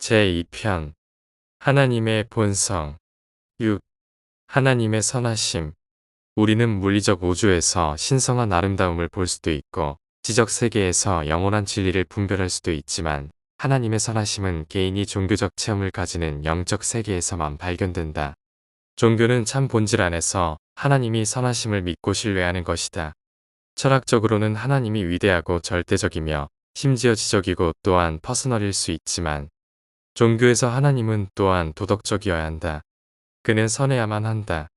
제2편 하나님의 본성 6. 하나님의 선하심. 우리는 물리적 우주에서 신성한 아름다움을 볼 수도 있고 지적 세계에서 영원한 진리를 분별할 수도 있지만 하나님의 선하심은 개인이 종교적 체험을 가지는 영적 세계에서만 발견된다. 종교는 참 본질 안에서 하나님이 선하심을 믿고 신뢰하는 것이다. 철학적으로는 하나님이 위대하고 절대적이며 심지어 지적이고 또한 퍼스널일 수 있지만 종교에서 하나님은 또한 도덕적이어야 한다. 그는 선해야만 한다.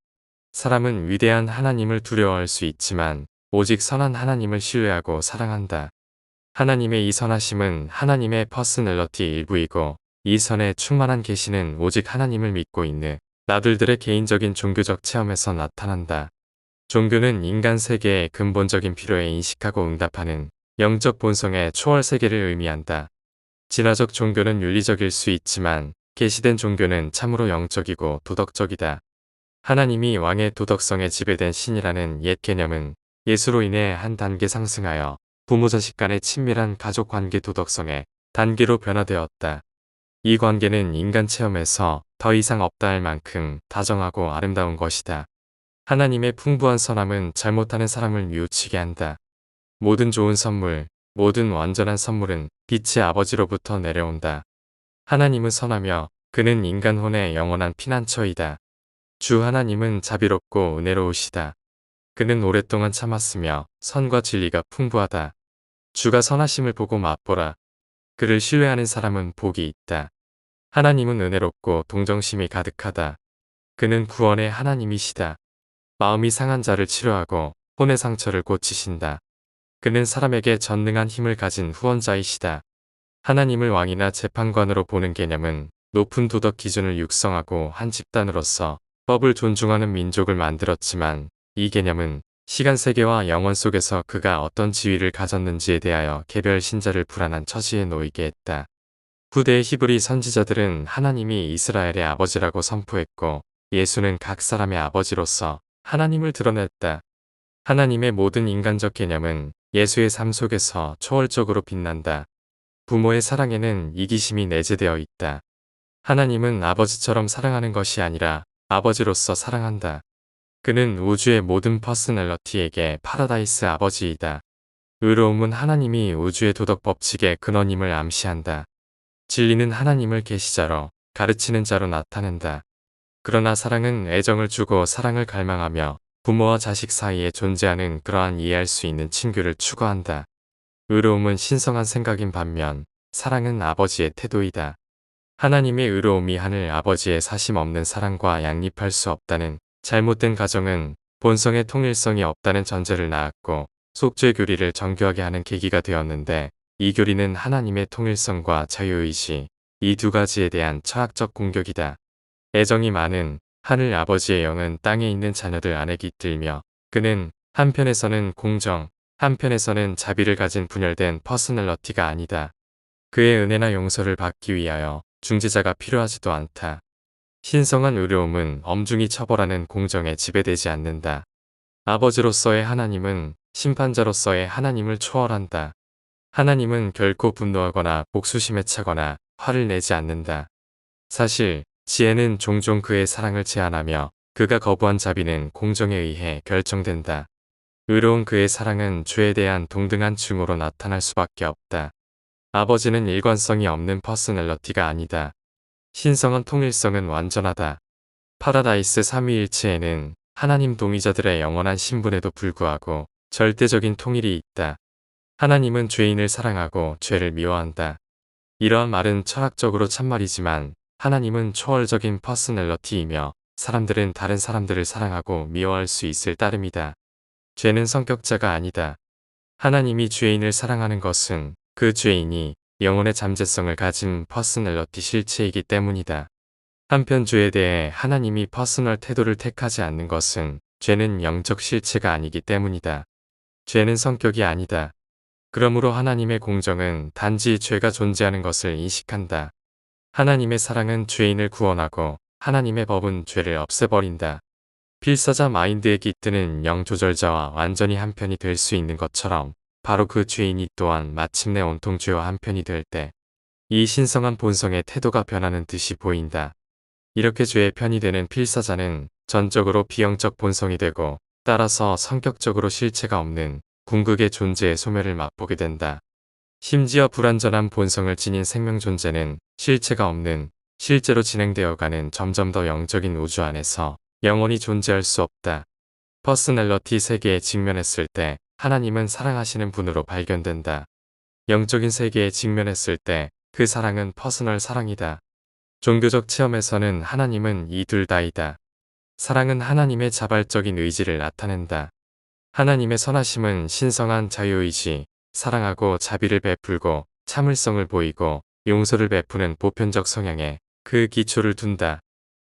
사람은 위대한 하나님을 두려워할 수 있지만 오직 선한 하나님을 신뢰하고 사랑한다. 하나님의 이 선하심은 하나님의 퍼스널리티 일부이고 이 선의 충만한 계시는 오직 하나님을 믿고 있는 나들들의 개인적인 종교적 체험에서 나타난다. 종교는 인간 세계의 근본적인 필요에 인식하고 응답하는 영적 본성의 초월 세계를 의미한다. 진화적 종교는 윤리적일 수 있지만 계시된 종교는 참으로 영적이고 도덕적이다. 하나님이 왕의 도덕성에 지배된 신이라는 옛 개념은 예수로 인해 한 단계 상승하여 부모 자식 간의 친밀한 가족 관계 도덕성의 단계로 변화되었다. 이 관계는 인간 체험에서 더 이상 없다 할 만큼 다정하고 아름다운 것이다. 하나님의 풍부한 선함은 잘못하는 사람을 뉘우치게 한다. 모든 좋은 선물, 모든 완전한 선물은 빛의 아버지로부터 내려온다. 하나님은 선하며 그는 인간 혼의 영원한 피난처이다. 주 하나님은 자비롭고 은혜로우시다. 그는 오랫동안 참았으며 선과 진리가 풍부하다. 주가 선하심을 보고 맛보라. 그를 신뢰하는 사람은 복이 있다. 하나님은 은혜롭고 동정심이 가득하다. 그는 구원의 하나님이시다. 마음이 상한 자를 치료하고 혼의 상처를 고치신다. 그는 사람에게 전능한 힘을 가진 후원자이시다. 하나님을 왕이나 재판관으로 보는 개념은 높은 도덕 기준을 육성하고 한 집단으로서 법을 존중하는 민족을 만들었지만 이 개념은 시간 세계와 영원 속에서 그가 어떤 지위를 가졌는지에 대하여 개별 신자를 불안한 처지에 놓이게 했다. 후대의 히브리 선지자들은 하나님이 이스라엘의 아버지라고 선포했고 예수는 각 사람의 아버지로서 하나님을 드러냈다. 하나님의 모든 인간적 개념은 예수의 삶 속에서 초월적으로 빛난다. 부모의 사랑에는 이기심이 내재되어 있다. 하나님은 아버지처럼 사랑하는 것이 아니라 아버지로서 사랑한다. 그는 우주의 모든 퍼스널리티에게 파라다이스 아버지이다. 의로움은 하나님이 우주의 도덕 법칙의 근원임을 암시한다. 진리는 하나님을 계시자로 가르치는 자로 나타낸다. 그러나 사랑은 애정을 주고 사랑을 갈망하며 부모와 자식 사이에 존재하는 그러한 이해할 수 있는 친교를 추구한다. 의로움은 신성한 생각인 반면 사랑은 아버지의 태도이다. 하나님의 의로움이 하늘 아버지의 사심 없는 사랑과 양립할 수 없다는 잘못된 가정은 본성의 통일성이 없다는 전제를 낳았고 속죄 교리를 정교하게 하는 계기가 되었는데 이 교리는 하나님의 통일성과 자유의지 이 두 가지에 대한 철학적 공격이다. 애정이 많은 하늘 아버지의 영은 땅에 있는 자녀들 안에 깃들며 그는 한편에서는 공정, 한편에서는 자비를 가진 분열된 퍼스널리티가 아니다. 그의 은혜나 용서를 받기 위하여 중재자가 필요하지도 않다. 신성한 의로움은 엄중히 처벌하는 공정에 지배되지 않는다. 아버지로서의 하나님은 심판자로서의 하나님을 초월한다. 하나님은 결코 분노하거나 복수심에 차거나 화를 내지 않는다. 사실 지혜는 종종 그의 사랑을 제한하며 그가 거부한 자비는 공정에 의해 결정된다. 의로운 그의 사랑은 죄에 대한 동등한 증오로 나타날 수밖에 없다. 아버지는 일관성이 없는 퍼스널리티가 아니다. 신성한 통일성은 완전하다. 파라다이스 삼위일체에는 하나님 동의자들의 영원한 신분에도 불구하고 절대적인 통일이 있다. 하나님은 죄인을 사랑하고 죄를 미워한다. 이러한 말은 철학적으로 참말이지만 하나님은 초월적인 퍼스널리티이며 사람들은 다른 사람들을 사랑하고 미워할 수 있을 따름이다. 죄는 성격자가 아니다. 하나님이 죄인을 사랑하는 것은 그 죄인이 영혼의 잠재성을 가진 퍼스널리티 실체이기 때문이다. 한편 죄에 대해 하나님이 퍼스널 태도를 택하지 않는 것은 죄는 영적 실체가 아니기 때문이다. 죄는 성격이 아니다. 그러므로 하나님의 공정은 단지 죄가 존재하는 것을 인식한다. 하나님의 사랑은 죄인을 구원하고 하나님의 법은 죄를 없애버린다. 필사자 마인드에 깃드는 영조절자와 완전히 한편이 될 수 있는 것처럼 바로 그 죄인이 또한 마침내 온통 죄와 한편이 될 때 이 신성한 본성의 태도가 변하는 듯이 보인다. 이렇게 죄의 편이 되는 필사자는 전적으로 비영적 본성이 되고 따라서 성격적으로 실체가 없는 궁극의 존재의 소멸을 맛보게 된다. 심지어 불완전한 본성을 지닌 생명 존재는 실체가 없는 실제로 진행되어가는 점점 더 영적인 우주 안에서 영원히 존재할 수 없다. 퍼스널러티 세계에 직면했을 때 하나님은 사랑하시는 분으로 발견된다. 영적인 세계에 직면했을 때 그 사랑은 퍼스널 사랑이다. 종교적 체험에서는 하나님은 이 둘 다이다. 사랑은 하나님의 자발적인 의지를 나타낸다. 하나님의 선하심은 신성한 자유의지, 사랑하고 자비를 베풀고 참을성을 보이고 용서를 베푸는 보편적 성향에 그 기초를 둔다.